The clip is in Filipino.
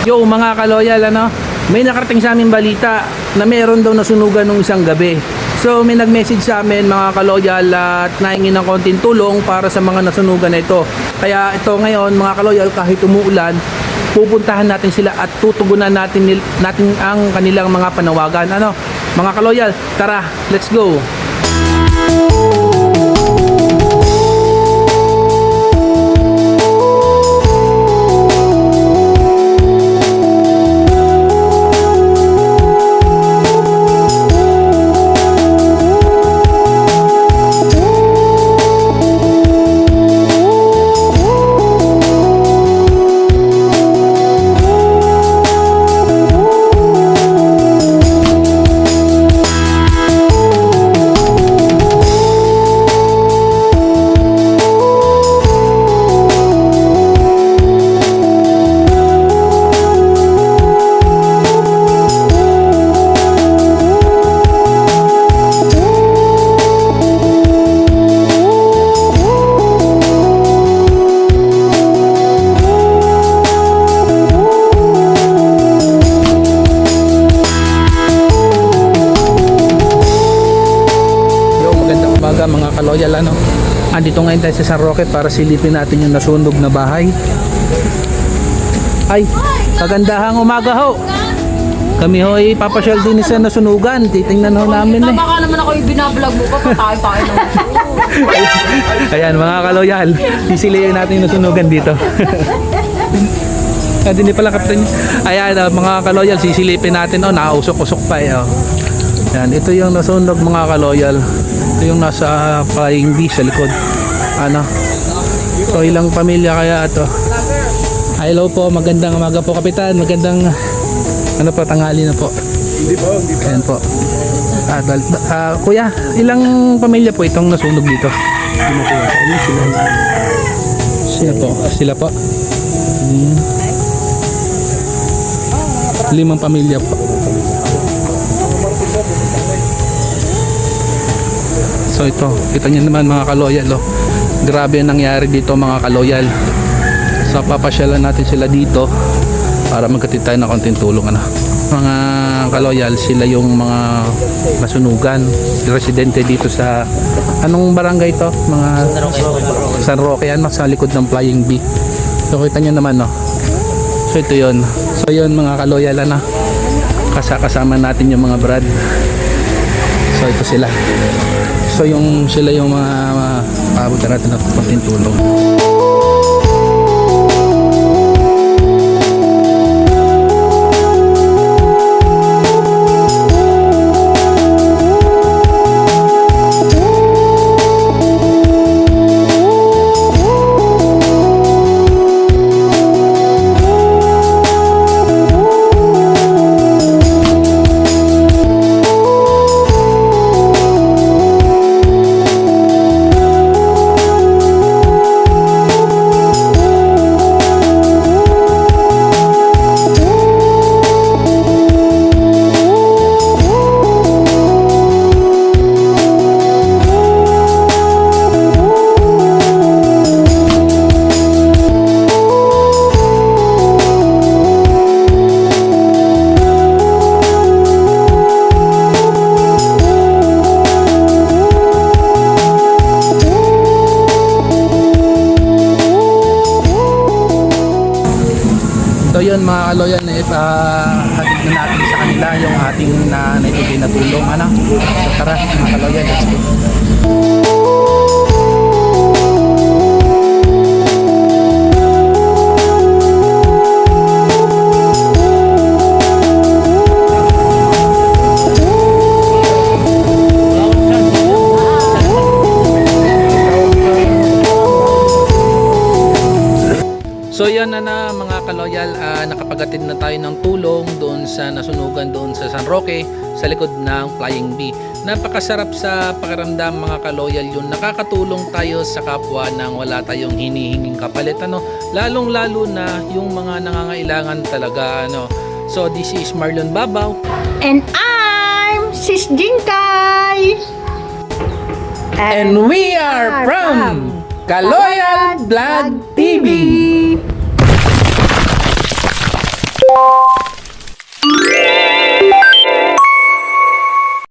Yo mga kaloyal, may nakarating sa aming balita na mayroon daw nasunugan nung isang gabi. So may nag-message sa amin mga kaloyal at nahingi ng konting tulong para sa mga nasunugan na ito. Kaya ito ngayon mga kaloyal, kahit umuulan, pupuntahan natin sila at tutugunan natin ang kanilang mga panawagan. Mga kaloyal, tara, let's go! Mga kaloyal, andito ngayon tayo sa San Roque para silipin natin yung nasunog na bahay. Ay, kagandahang umaga ho. Kami ho ay papasyal din sa nasunugan. Titingnan ho namin Tama ka naman ako yung binablog mo ka, patay tayo naman. Ayan mga kaloyal, sisiliin natin yung nasunugan dito. Hindi pala kapatid. Ayan mga kaloyal, sisilipin natin. Nakausok-usok pa eh. Yan, ito yung nasunog mga kaloyal. Ito yung nasa Flying Bee sa likod. So ilang pamilya kaya ito? Hello po, magandang umaga po kapitan. Magandang tanghali na po. Ayan po. Kuya, ilang pamilya po itong nasunog dito? Sila po. 5 pamilya po. So ito, kita niyo naman mga kaloyal, grabe ang nangyari dito mga kaloyal. So papasyalan natin sila dito para magkatid tayo ng konting tulong. Mga kaloyal, sila yung mga nasunugan, residente dito sa anong barangay to? Mga San Roque yan, sa likod ng Flying Bee. So kita niyo naman, so ito yun. So yun mga kaloyal, kasama natin yung mga brad. So ito sila. So sila yung mga pabutan natin ng konting tulong. So yun mga kaloyal, hatid na natin sa kanila yung ating naibigay na tulong. So tara mga kaloyal, let's go. So yan na mga kaloyal, nakapagatid na tayo ng tulong doon sa nasunugan doon sa San Roque sa likod ng Flying Bee. Napakasarap sa pakiramdam mga kaloyal yun, nakakatulong tayo sa kapwa nang wala tayong hinihinging kapalit, lalong lalo na yung mga nangangailangan talaga. So this is Marlon Babaw And I'm Sis Jinkay. and we are from Kaloyal Vlog TV.